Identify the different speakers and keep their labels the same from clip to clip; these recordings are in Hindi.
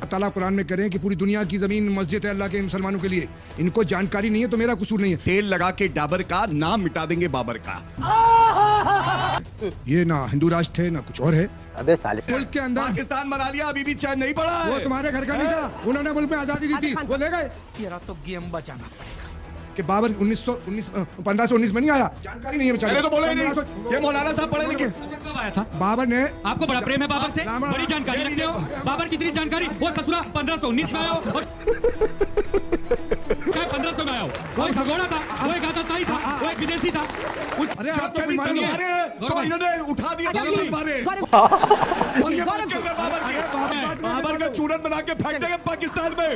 Speaker 1: ताला कुरान में कह रहे हैं कि पूरी दुनिया की जमीन मस्जिद है अल्लाह के मुसलमानों के लिए। इनको जानकारी नहीं है तो मेरा कसूर नहीं है।
Speaker 2: तेल लगा के डाबर का नाम मिटा देंगे बाबर का।
Speaker 1: ये ना हिंदू राष्ट्र है ना कुछ और है।
Speaker 3: अबे साले
Speaker 1: मुल्क के अंदर
Speaker 2: पाकिस्तान बना लिया, अभी भी चैन नहीं पड़ा है।
Speaker 1: वो तुम्हारे घर का नहीं था, उन्होंने मुल्क में आजादी दी थी, वो ले गए।
Speaker 4: तेरा तो गेम बचाना पड़ेगा
Speaker 1: कि बाबर 1519 में नहीं आया, जानकारी नहीं है बेचारे।
Speaker 2: तो बोले ही नहीं, ये मौलाना साहब पढ़े लिखे।
Speaker 4: कब आया था?
Speaker 1: बाबर ने
Speaker 4: आपको बड़ा प्रेम है बाबर से, बड़ी जानकारी रखते हो। बाबर की इतनी जानकारी, वो ससुरा 1519 में आया हो, क्या 1500 में आया हो? वो एक भगोड़ा था, वो एक आतताई था, वो एक विदेशी था।
Speaker 1: अरे
Speaker 2: जब चली तलवारें तो इन्होंने उठा दिया तलवारें। और ये बात कर रहे हैं बाबर का चूरन बना के फेंक देंगे पाकिस्तान में।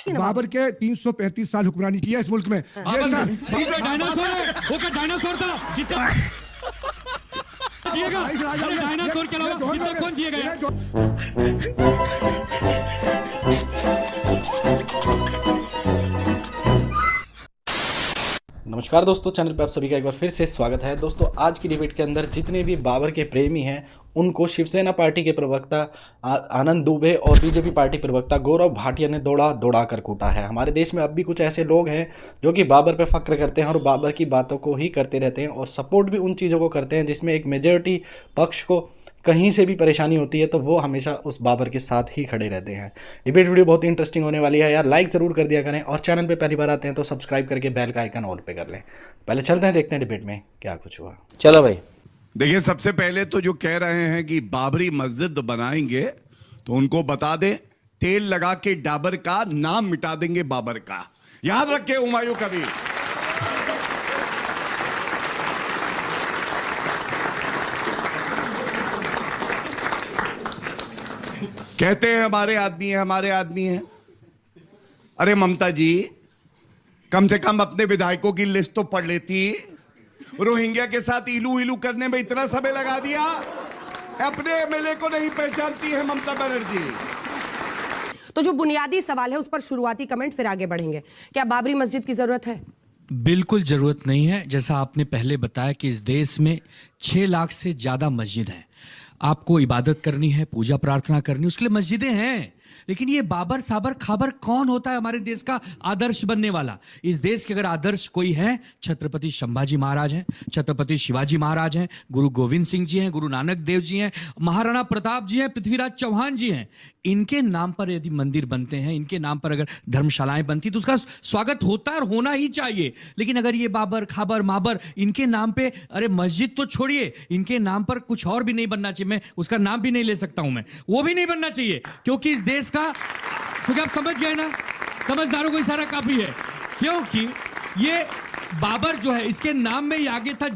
Speaker 1: बाबर के 335 साल हुक्मरानी किया इस मुल्क में।
Speaker 4: डायनासोर है, वो क्या डायनासोर था? जिएगा, डायनासोर के अलावा इतना कौन जिएगा?
Speaker 5: नमस्कार दोस्तों, चैनल पे आप सभी का एक बार फिर से स्वागत है। दोस्तों आज की डिबेट के अंदर जितने भी बाबर के प्रेमी हैं उनको शिवसेना पार्टी के प्रवक्ता आनंद दुबे और बीजेपी पार्टी प्रवक्ता गौरव भाटिया ने दौड़ा कर कूटा है। हमारे देश में अब भी कुछ ऐसे लोग हैं जो कि बाबर पे फख्र करते हैं और बाबर की बातों को ही करते रहते हैं और सपोर्ट भी उन चीज़ों को करते हैं जिसमें एक मेजॉरिटी पक्ष को कहीं से भी परेशानी होती है तो वो हमेशा उस बाबर के साथ ही खड़े रहते हैं। डिबेट वीडियो बहुत ही इंटरेस्टिंग होने वाली है यार, लाइक ज़रूर कर दिया करें और चैनल पे पहली बार आते हैं तो सब्सक्राइब करके बेल का आइकन ऑल पे कर लें। पहले चलते हैं, देखते हैं डिबेट में क्या कुछ हुआ।
Speaker 3: चलो भाई।
Speaker 2: देखिए, सबसे पहले तो जो कह रहे हैं कि बाबरी मस्जिद बनाएंगे तो उनको बता दें तेल लगा के डाबर का नाम मिटा देंगे बाबर का। याद रखे हुमायूं कबीर। कहते हैं हमारे आदमी है, हमारे आदमी है। अरे ममता जी, कम से कम अपने विधायकों की लिस्ट तो पढ़ लेती। रोहिंग्या के साथ इलू इलू करने में इतना समय लगा दिया, अपने एमएलए को नहीं पहचानती है ममता बनर्जी।
Speaker 6: तो जो बुनियादी सवाल है उस पर शुरुआती कमेंट, फिर आगे बढ़ेंगे। क्या बाबरी मस्जिद की जरूरत है?
Speaker 7: बिल्कुल जरूरत नहीं है। जैसा आपने पहले बताया कि इस देश में 6 लाख से ज्यादा मस्जिद है। आपको इबादत करनी है, पूजा प्रार्थना करनी, उसके लिए मस्जिदें हैं। लेकिन ये बाबर साबर खाबर कौन होता है हमारे देश का आदर्श बनने वाला? इस देश के अगर आदर्श कोई है, छत्रपति संभाजी महाराज हैं, छत्रपति शिवाजी महाराज हैं, गुरु गोविंद सिंह जी हैं, गुरु नानक देव जी हैं, महाराणा प्रताप जी हैं, पृथ्वीराज चौहान जी हैं। इनके नाम पर यदि मंदिर बनते हैं, इनके नाम पर अगर धर्मशालाएं बनती तो उसका स्वागत होता और होना ही चाहिए। लेकिन अगर ये बाबर खाबर माबर इनके नाम पे, अरे मस्जिद तो छोड़िए, इनके नाम पर कुछ और भी नहीं बनना चाहिए। मैं उसका नाम भी नहीं ले सकता हूं, मैं वो भी नहीं बनना चाहिए क्योंकि इस देश का, क्योंकि आप समझ गए ना, समझदारों को इशारा काफी है। क्योंकि ये बाबर जो है, इसके नाम में ही आगे था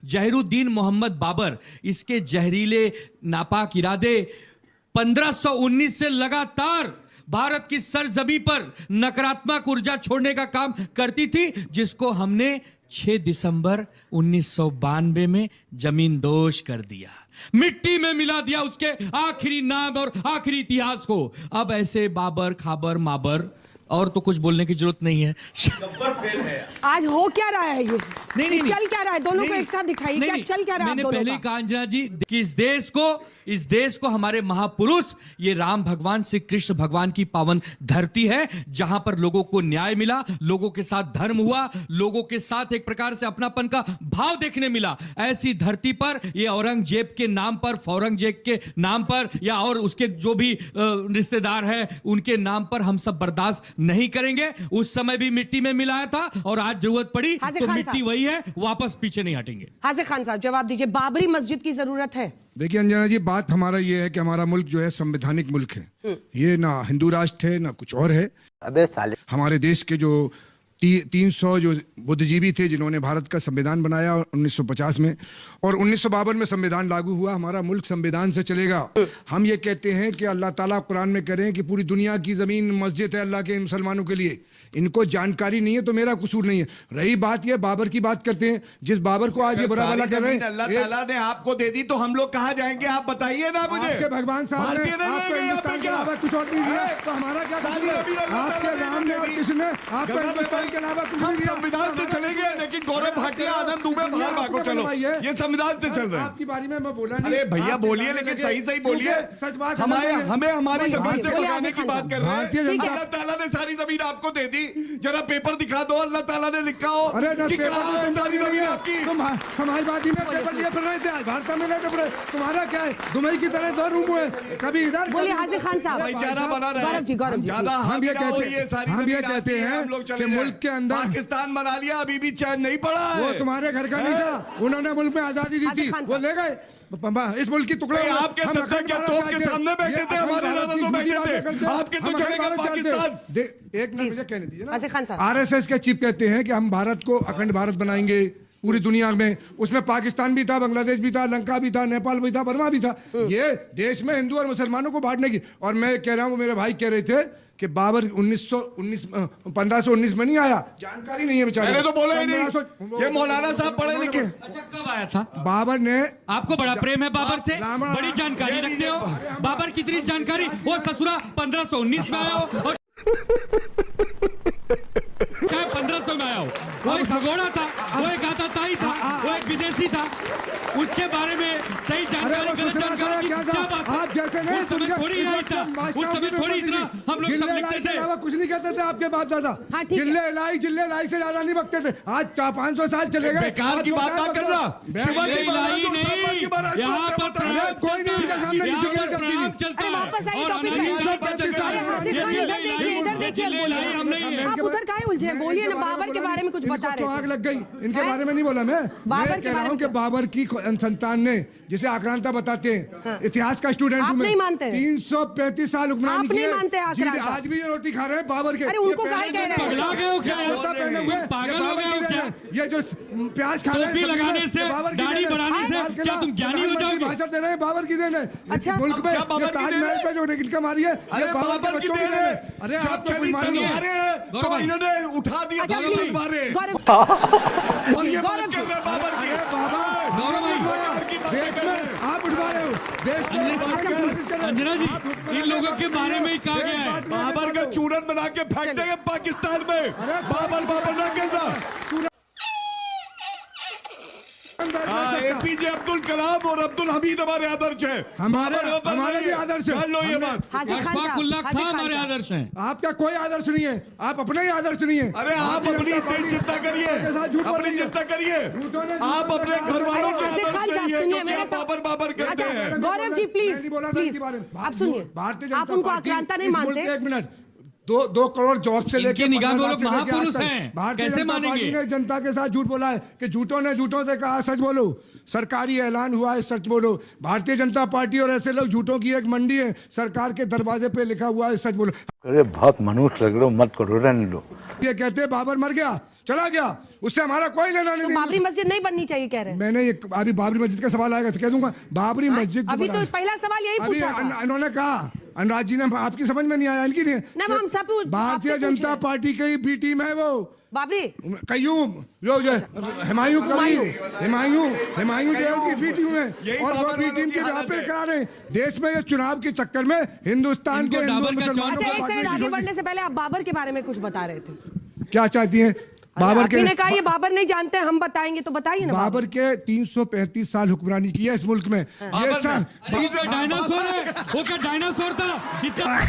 Speaker 7: जहरुद्दीन मोहम्मद बाबर। इसके जहरीले नापाक इरादे 1519 से लगातार भारत की सरजमी पर नकारात्मक ऊर्जा छोड़ने का काम करती थी, जिसको हमने 6 दिसंबर 1992 में जमींदोज कर दिया, मिट्टी में मिला दिया उसके आखिरी नाम और आखिरी इतिहास को। अब ऐसे बाबर खाबर माबर और तो कुछ बोलने की जरूरत नहीं है।
Speaker 6: आज हो क्या रहा है ये?
Speaker 7: नहीं,
Speaker 6: चल क्या रहा है? दोनों को एक साथ दिखाइए, क्या चल क्या रहा है?
Speaker 7: मैंने पहले ही कहा अंजना जी कि इस देश को हमारे महापुरुष ये राम भगवान श्री कृष्ण भगवान की पावन धरती है, जहां पर लोगों को न्याय मिला, लोगों के साथ धर्म हुआ, लोगों के साथ एक प्रकार से अपनापन का भाव देखने मिला। ऐसी धरती पर ये औरंगजेब के नाम पर, औरंगजेब के नाम पर या और उसके जो भी रिश्तेदार हैं उनके नाम पर हम सब बर्दाश्त नहीं करेंगे। उस समय भी मिट्टी में मिलाया था और आज जरूरत पड़ी तो मिट्टी वही है, वापस पीछे नहीं हटेंगे।
Speaker 6: हाजिर खान साहब जवाब दीजिए, बाबरी मस्जिद की जरूरत है?
Speaker 1: देखिए अंजना जी, बात हमारा ये है कि हमारा मुल्क जो है संवैधानिक मुल्क है। ये ना हिंदू राष्ट्र है ना कुछ और है।
Speaker 3: अबे साले
Speaker 1: हमारे देश के जो 300 जो बुद्धिजीवी थे जिन्होंने भारत का संविधान बनाया 1950 में, और 1952 में संविधान लागू हुआ। हमारा मुल्क संविधान से चलेगा। हम ये कहते हैं कि अल्लाह ताला कुरान में कह रहे हैं कि पूरी दुनिया की जमीन मस्जिद है अल्लाह के मुसलमानों के लिए। इनको जानकारी नहीं है तो मेरा कसूर नहीं है। रही बात ये बाबर की बात करते हैं, जिस बाबर को आज ये बुरा भला कर रहे हैं,
Speaker 2: अल्लाह ताला ने आपको दे दी तो हम लोग कहां जाएंगे? आप बताइए ना मुझे।
Speaker 1: आपके भगवान साहब ने आपको हिंदुस्तान के अलावा कुछ और नहीं दिया तो हमारा क्या कसूर है? आपके राम ने और कृष्ण ने आपको हिंदुस्तान के अलावा
Speaker 2: हम संविधान से चलेंगे, लेकिन गौरव भाटिया आनंद दुबे बाहर भागो। चलो, ये संविधान से चल रहे हैं।
Speaker 1: आपकी बारी में मैं बोला नहीं।
Speaker 2: अरे भैया
Speaker 1: आप
Speaker 2: बोलिए,
Speaker 1: दिखाने
Speaker 2: लेकिन
Speaker 1: लगे,
Speaker 2: सही सही बोलिए।
Speaker 1: क्योंकि सच बात
Speaker 2: हमें
Speaker 1: अलग है।
Speaker 2: हमें हमारी
Speaker 6: बोलिए,
Speaker 2: जमीन से
Speaker 6: बोलिए,
Speaker 2: भगाने की
Speaker 6: आसिफ
Speaker 2: बात
Speaker 6: खान
Speaker 2: कर रहे
Speaker 1: भारतीय
Speaker 2: हैं।
Speaker 1: जनता-
Speaker 2: अल्लाह ताला ने सारी जमीन आपको दे दी, जरा पेपर दिखा दो, अल्लाह ताला ने लिखा हो
Speaker 1: अरे ना
Speaker 2: कि
Speaker 1: पेपर
Speaker 2: कहाँ है सारी जमीन आपकी।
Speaker 1: तुम समाजवादी में पेपर लिए पढ़ रहे थे, भारत में नहीं पढ़ रहे। तुम्हारा क्या है, दुबई की तरह दो रूम हुए, कभी इधर
Speaker 6: बोलिए आसिफ खान साहब।
Speaker 2: भाईचारा बना रहे
Speaker 6: गौरव जी, गौरव जी,
Speaker 2: ज्यादा
Speaker 1: हम ये
Speaker 2: हावी ना हो,
Speaker 1: कहते-
Speaker 2: ये सारी
Speaker 1: हम ये
Speaker 2: जमीन
Speaker 1: कहते
Speaker 2: आपकी है,
Speaker 1: हैं
Speaker 2: हम लोग
Speaker 1: कि
Speaker 2: चले जाएं।
Speaker 1: मुल्क के अंदर-
Speaker 2: पाकिस्तान बना लिया, अभी भी चैन नहीं पड़ा
Speaker 1: वो
Speaker 2: है।
Speaker 1: तुम्हारे घर का नहीं था, उन्होंने मुल्क में आजादी दी थी,
Speaker 6: आसिफ खान
Speaker 1: वो ले गए इस मुल्क की टुकड़े
Speaker 2: नहीं,
Speaker 1: हुए।
Speaker 2: आपके
Speaker 1: हम
Speaker 2: दफ्तर
Speaker 1: अखंड
Speaker 2: के
Speaker 1: भारत
Speaker 2: तोप के
Speaker 1: चाहते हैं।
Speaker 2: सामने बैठे
Speaker 1: ये
Speaker 2: थे, हमारे
Speaker 1: अखंड
Speaker 2: दादा
Speaker 1: भारत
Speaker 2: तो
Speaker 1: की
Speaker 2: बैठे
Speaker 1: बातें
Speaker 2: थे।
Speaker 1: करते हैं।
Speaker 2: आपके तो
Speaker 1: हम अखंड
Speaker 2: चलेगा
Speaker 1: भारत चाहते हैं।
Speaker 2: पाकिस्तान।
Speaker 1: एक मिनट मुझे कहने दीजिए ना।
Speaker 6: आसिफ खान साहब।
Speaker 1: आरएसएस के चीफ कहते हैं कि हम भारत को अखंड भारत बनाएंगे पूरी दुनिया में। उसमें पाकिस्तान भी था, बांग्लादेश भी था, लंका भी था, नेपाल भी था, बर्मा भी था। ये देश में हिंदू और मुसलमानों को बांटने की। और मैं कह रहा हूँ, मेरे भाई कह रहे थे कि बाबर 1519 में नहीं आया, जानकारी नहीं है बेचारे।
Speaker 2: मैंने तो बोला ही नहीं। ये मौलाना साहब पढ़े लिखे।
Speaker 4: अच्छा कब आया था?
Speaker 1: बाबर ने
Speaker 4: आपको बड़ा प्रेम है बाबर से,
Speaker 1: रामा-
Speaker 4: बड़ी जानकारी
Speaker 2: ये
Speaker 4: रखते हो।
Speaker 2: लीजिए।
Speaker 4: बाबर की इतनी जानकारी, वो ससुरा 1519 में आया हो और चाहे 1500 में आया हो। वो एक भगोड़ा था, वो एक आताताई था, वो एक विदेशी था। उसके बारे में सही
Speaker 1: अरे
Speaker 4: जानकारी,
Speaker 1: वो
Speaker 4: गलत
Speaker 1: सुसरा
Speaker 4: जानकारी की
Speaker 1: क्या
Speaker 4: क्या
Speaker 1: था?
Speaker 4: बात है?
Speaker 1: आप जैसे नहीं
Speaker 4: उस समय
Speaker 1: सुनकर-
Speaker 4: थोड़ी नहीं था, उस समय थोड़ी इतना हम लोग सब
Speaker 1: जिल्ले
Speaker 4: लिखते
Speaker 1: लाई के
Speaker 4: थे।
Speaker 1: अलावा कुछ नहीं कहते थे आपके बाप दादा।
Speaker 6: हाँ, ठीक है।
Speaker 1: जिले लाई से ज्यादा नहीं बकते थे। आज 500 साल चले गए।
Speaker 2: बेकार की बात ना करना। शिवा
Speaker 4: ये
Speaker 2: की बारात
Speaker 4: लाई
Speaker 2: और सापा की बारात
Speaker 4: नहीं, यहाँ
Speaker 2: को
Speaker 4: पर
Speaker 2: बताया।
Speaker 4: प्रणाम
Speaker 1: कोई नहीं इनके सामने
Speaker 4: यहाँ
Speaker 1: किसी की
Speaker 4: पर
Speaker 1: गलती
Speaker 4: प्रणाम
Speaker 1: नहीं।
Speaker 4: चलता
Speaker 6: अरे
Speaker 4: है।
Speaker 6: वापस आइए
Speaker 4: और
Speaker 6: टॉपिक
Speaker 4: अनाज
Speaker 6: पे।
Speaker 4: की बात चल रही है।
Speaker 6: अरे आसिफ
Speaker 4: ये
Speaker 6: खान, इधर
Speaker 4: जिले
Speaker 6: देखिए, इधर देखिए,
Speaker 4: जिले लाई हम नहीं है।
Speaker 6: आप उधर काहे उलझे हैं? बोलिए ना, बाबर के बारे में कुछ बता रहे
Speaker 1: आग
Speaker 6: थे।
Speaker 1: लग गई इनके
Speaker 6: हैं?
Speaker 1: बारे में नहीं बोला मैं
Speaker 6: बाबर
Speaker 1: मैं
Speaker 6: के
Speaker 1: कह रहा
Speaker 6: बारे
Speaker 1: हूँ
Speaker 6: में
Speaker 1: कि बाबर की संतान ने, जिसे आक्रांता बताते हैं,
Speaker 6: हाँ।
Speaker 1: इतिहास का स्टूडेंट
Speaker 6: आप
Speaker 1: हूं मैं।
Speaker 6: नहीं मानते हैं?
Speaker 1: 335 साल हुक्मरानी
Speaker 6: आप
Speaker 1: की
Speaker 6: नहीं
Speaker 1: है।
Speaker 6: मानते हैं
Speaker 1: जी,
Speaker 6: आक्रांता?
Speaker 1: आज भी ये रोटी खा रहे हैं बाबर के।
Speaker 6: अरे उनको
Speaker 1: ये
Speaker 6: काहे
Speaker 1: पहले
Speaker 6: कह रहे हैं?
Speaker 4: पगला गए हो क्या?
Speaker 1: कुर्ता पहने हुए,
Speaker 4: तुम पागल
Speaker 1: ये
Speaker 4: हो
Speaker 1: बाबर
Speaker 4: गए हो
Speaker 1: की
Speaker 4: क्या?
Speaker 1: देन है। ये जो प्याज खा रहे हैं
Speaker 4: टोपी
Speaker 1: सब्जी
Speaker 4: लगाने
Speaker 1: में,
Speaker 4: से,
Speaker 1: ये बाबर की
Speaker 4: दाढ़ी
Speaker 1: देन है।
Speaker 4: बढ़ाने से
Speaker 1: लाल किला,
Speaker 4: क्या तुम ज्ञानी हो
Speaker 1: प्रधानमंत्री
Speaker 4: जाओगे?
Speaker 1: भाषण दे रहे हैं बाबर की देन है।
Speaker 6: अच्छा।
Speaker 1: मुल्क में
Speaker 2: क्या बाबर
Speaker 1: ये
Speaker 2: की देन
Speaker 1: ताजमहल
Speaker 2: है?
Speaker 1: पे जो इनका मारी है,
Speaker 2: अरे
Speaker 1: ये बाबर के
Speaker 2: बाबर की
Speaker 1: बच्चों की
Speaker 2: देन
Speaker 1: देन
Speaker 2: है।
Speaker 1: है। अरे
Speaker 2: जब
Speaker 1: आपको
Speaker 2: चली
Speaker 1: कोई मालूम नहीं है?
Speaker 2: तलवारें,
Speaker 4: गौरव
Speaker 2: तो
Speaker 4: भाई।
Speaker 2: इन्होंने उठा दिया
Speaker 6: अच्छा
Speaker 2: दोनों
Speaker 6: प्लीज,
Speaker 2: तलवारें।
Speaker 6: गौरव
Speaker 2: और ये बात
Speaker 6: गौरव
Speaker 2: कर रहे हैं बाबर की।
Speaker 1: अरे बाबा,
Speaker 4: गौरव भाई।
Speaker 1: देश में आप उठवा रहे हो, देश में
Speaker 4: अंजना जी, इन लोगों के बारे में ही कहा गया है।
Speaker 2: बाबर का चूरन बना के फेंक देंगे पाकिस्तान में। बाबर बाबर ना कहना। एपीजे अब्दुल कलाम और अब्दुल हमीद हमारे आदर्श है।
Speaker 1: हमारे
Speaker 2: बाबर
Speaker 1: हमारे भी
Speaker 2: नहीं है।
Speaker 1: आदर्श है।
Speaker 2: जान लो ये बात।
Speaker 6: हासिफ खान
Speaker 4: अशफाक
Speaker 6: साहब,
Speaker 4: उल्लाह
Speaker 6: हासिफ
Speaker 4: खां
Speaker 6: खान
Speaker 4: हमारे
Speaker 6: साहब।
Speaker 4: आदर्श हैं।
Speaker 1: आपका कोई आदर्श नहीं है, आप अपना ही आदर्श नहीं है।
Speaker 2: अरे आप अपनी चिंता करिए, अपनी चिंता करिए। आप अपने घर वालों के
Speaker 6: आसिफ खान
Speaker 2: आदर्श नहीं
Speaker 6: साहब,
Speaker 2: है,
Speaker 6: सुनिए,
Speaker 2: क्योंकि
Speaker 6: मेरे
Speaker 2: आप
Speaker 6: साथ-
Speaker 2: बाबर बाबर करते
Speaker 6: अच्छा,
Speaker 2: हैं।
Speaker 6: गौरव जी
Speaker 1: मैं
Speaker 6: प्लीज
Speaker 1: नहीं बोला था
Speaker 6: प्लीज
Speaker 1: इसके बारे में।
Speaker 6: आप सुनिए,
Speaker 1: भारतीय
Speaker 6: आप
Speaker 1: जनता
Speaker 6: उनको
Speaker 1: पार्टी
Speaker 6: आक्रांता नहीं
Speaker 1: इस मुल्क
Speaker 6: मानते?
Speaker 1: के- एक मिनट, 2 करोड़ जॉब से लेकर
Speaker 4: इनकी निगाह में वो
Speaker 1: 15
Speaker 4: लोग
Speaker 1: लाख से लेकर
Speaker 4: महापुरुष
Speaker 1: आज तक
Speaker 4: हैं।
Speaker 1: भारतीय
Speaker 4: कैसे
Speaker 1: जनता
Speaker 4: मानेंगे?
Speaker 1: पार्टी ने जनता के साथ झूठ बोला है कि झूठों ने झूठों से कहा सच बोलो, सरकारी ऐलान हुआ है सच बोलो। भारतीय जनता पार्टी और ऐसे लोग झूठों की एक मंडी है, सरकार के दरवाजे पे लिखा हुआ है सच बोलो।
Speaker 3: अरे बहुत मनुष्य लग रहे हो, मत करो, रहने दो।
Speaker 1: ये कहते हैं बाबर मर गया, चला गया, उससे हमारा कोई लेना
Speaker 6: तो
Speaker 1: नहीं।
Speaker 6: बाबरी मस्जिद नहीं बननी चाहिए कह रहे हैं।
Speaker 1: मैंने ये अभी बाबरी मस्जिद का सवाल आएगा तो कह दूंगा बाबरी मस्जिद
Speaker 6: अभी तो
Speaker 1: बना-
Speaker 6: पहला सवाल यही
Speaker 1: अभी
Speaker 6: पूछा था।
Speaker 1: इन्होंने कहा, अनुराग जी ने, आपकी समझ में नहीं आया, इनकी नहीं है।
Speaker 6: ना, हम सब
Speaker 1: भारतीय
Speaker 6: आपसे पूछ
Speaker 1: जनता
Speaker 6: रहे हैं।
Speaker 1: पार्टी की बी टीम है वो
Speaker 6: बाबरी
Speaker 1: कयूम जो हुमायूं कबीर हुमायूं देव की बी टीम है
Speaker 2: यही
Speaker 1: और वो
Speaker 2: बाबर
Speaker 1: बी
Speaker 2: वालों
Speaker 1: टीम
Speaker 2: की
Speaker 1: के
Speaker 2: हालत
Speaker 1: पे
Speaker 2: है।
Speaker 1: करा रहे हैं। देश में ये चुनाव के चक्कर में हिंदुस्तान के
Speaker 4: इनको
Speaker 1: हिंदू
Speaker 4: डाबर का
Speaker 1: मुसलमानों
Speaker 6: अच्छा,
Speaker 1: को
Speaker 6: एक
Speaker 1: बांटने
Speaker 6: सेकंड
Speaker 1: की
Speaker 6: आगे
Speaker 1: सोच-
Speaker 6: बढ़ने से पहले आप बाबर के बारे में कुछ बता रहे थे।
Speaker 1: क्या चाहती हैं बाबर
Speaker 6: आपने
Speaker 1: के?
Speaker 6: कहा ये बाबर नहीं जानते, हम बताएंगे, तो बताइए ना।
Speaker 1: बाबर के 335 साल हुक्मरानी की है इस मुल्क में। ये
Speaker 2: बाबर
Speaker 1: सा-
Speaker 2: ने-
Speaker 4: वो क्या डायनासोर है? वो क्या डायनासोर था? इतना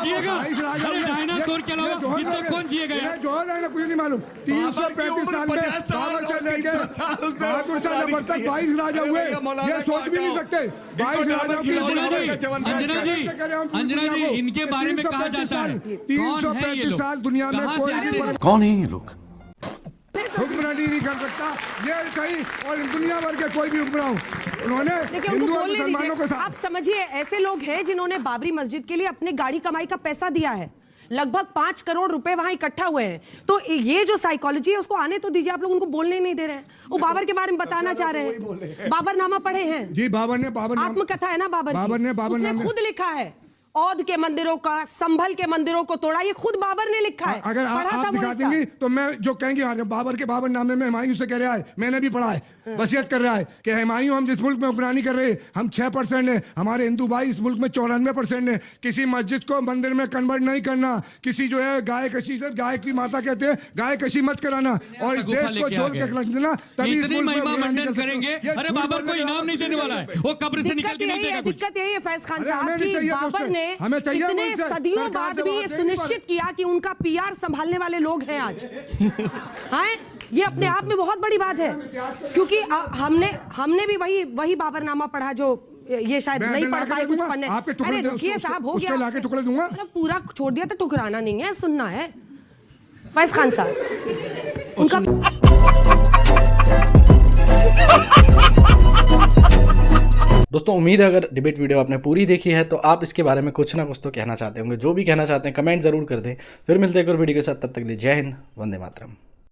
Speaker 4: जिएगा?
Speaker 1: बाईस राजा
Speaker 4: अरे
Speaker 1: हुए।
Speaker 4: डायनासोर के
Speaker 1: ये
Speaker 4: अलावा
Speaker 1: जोहर
Speaker 4: इतना
Speaker 1: है।
Speaker 4: कौन जिएगा
Speaker 1: ये
Speaker 4: यार?
Speaker 1: जोहर है ना, कुछ नहीं मालूम।
Speaker 2: बाबर की
Speaker 1: 335
Speaker 2: उम्र
Speaker 1: साल में
Speaker 2: 50 साल
Speaker 1: बाबर से
Speaker 2: और
Speaker 1: लेकर
Speaker 2: 300 साल उसने
Speaker 1: बहादुर शाह जफर तक 22 राजा
Speaker 2: अरे
Speaker 1: हुए।
Speaker 2: भैया, मौलाना
Speaker 1: ये
Speaker 2: को
Speaker 1: सोच भी नहीं
Speaker 2: हटाओ।
Speaker 1: सकते।
Speaker 2: इनको
Speaker 1: 22
Speaker 2: डाबर
Speaker 1: राजा
Speaker 2: खिलाओ,
Speaker 4: अंजना
Speaker 2: डाबर
Speaker 4: जी,
Speaker 2: का चवन
Speaker 4: अंजना जी, अंजना जी, इनके बारे में कहा जाता है। कौन है ये
Speaker 1: 335
Speaker 4: लोग?
Speaker 1: साल दुनिया में
Speaker 4: कहाँ
Speaker 1: कोई
Speaker 4: से आते
Speaker 1: भी
Speaker 4: हैं?
Speaker 3: कौन है ये लोग?
Speaker 1: हुक्मरानी नहीं कर सकता ये कहीं, और दुनिया भर के कोई भी हुक्मरान उन्होंने
Speaker 6: देखिए उनको
Speaker 1: हिंदू और
Speaker 6: बोलने
Speaker 1: मुसलमानों के
Speaker 6: दीजिए।
Speaker 1: साथ
Speaker 6: आप समझिए, ऐसे लोग हैं जिन्होंने बाबरी मस्जिद के लिए अपने गाड़ी कमाई का पैसा दिया है। लगभग 5 करोड़ रुपए वहां इकट्ठा हुए हैं। तो ये जो साइकोलॉजी है उसको आने तो दीजिए। आप लोग उनको बोलने नहीं दे रहे हैं। वो बाबर के बारे में बताना चाह रहे हैं। बाबरनामा पढ़े हैं?
Speaker 1: जी बाबर ने
Speaker 6: आत्मकथा है ना बाबर की? उसने खुद लिखा है, औध के मंदिरों का, संभल के मंदिरों को तोड़ा, ये खुद बाबर ने लिखा है।
Speaker 1: अगर
Speaker 6: पढ़ा था
Speaker 1: आप
Speaker 6: वो
Speaker 1: दिखा
Speaker 6: हिस्सा।
Speaker 1: देंगी तो मैं जो कहेंगे बाबर के बाबर नामे में हुमायूं से कह रहा है, मैंने भी पढ़ा है। वसीयत कर रहा है कि हुमायूं हम जिस मुल्क में हुक्मरानी कर रहे हैं हम 6% है, हमारे हिंदू भाई इस मुल्क में 94% है। किसी मस्जिद को मंदिर में कन्वर्ट नहीं करना, किसी जो है गाय कशी से, गाय की माता कहते हैं, गाय कशी मत कराना और इस देश को जोड़ के रख देना, तभी इस
Speaker 4: इतनी
Speaker 1: मुल्क में
Speaker 4: महिमा
Speaker 1: हुक्मरानी
Speaker 4: मंडन
Speaker 1: कर सकते हो।
Speaker 4: करेंगे।
Speaker 1: ये
Speaker 4: अरे
Speaker 1: झूठ
Speaker 4: बाबर
Speaker 1: बोल
Speaker 4: को
Speaker 1: रहे हैं
Speaker 4: इनाम नहीं देने वाला है, वो कब्र से निकल के नहीं देगा कुछ।
Speaker 6: दिक्कत यही है फैज खान
Speaker 1: अरे
Speaker 6: साहब
Speaker 1: हमें नहीं
Speaker 6: कि
Speaker 1: चाहिए
Speaker 6: बाबर
Speaker 1: दोस्त,
Speaker 6: ने
Speaker 1: हमें चाहिए
Speaker 6: इतने
Speaker 1: मुल्क से,
Speaker 6: सदियों
Speaker 1: सरकार
Speaker 6: बाद
Speaker 1: से
Speaker 6: भी
Speaker 1: बात
Speaker 6: ये
Speaker 1: नहीं
Speaker 6: सुनिश्चित किया कि उनका पीआर संभालने वाले लोग हैं आज। हैं? ये अपने आप में बहुत बड़ी बात है, क्योंकि हमने भी वही बाबरनामा पढ़ा जो ये शायद
Speaker 1: मैं
Speaker 6: नहीं पढ़
Speaker 1: लाके
Speaker 6: पाए
Speaker 1: दे
Speaker 6: कुछ
Speaker 1: दूंगा,
Speaker 6: पढ़ने।
Speaker 1: आपके टुकड़े
Speaker 6: अरे
Speaker 1: दे-
Speaker 6: रुकिए साहब, हो
Speaker 1: उसके
Speaker 6: गया
Speaker 1: लाके टुकड़े दूंगा।
Speaker 6: मतलब पूरा छोड़ दिया तो ठुकराना नहीं है, सुनना है। फैज खान साहब उनका
Speaker 5: दोस्तों उम्मीद है अगर डिबेट वीडियो आपने पूरी देखी है तो आप इसके बारे में कुछ ना कुछ तो कहना चाहते होंगे। जो भी कहना चाहते हैं कमेंट जरूर कर दें। फिर मिलते हैं एक और वीडियो के साथ, तब तक के लिए जय हिंद, वंदे मातरम।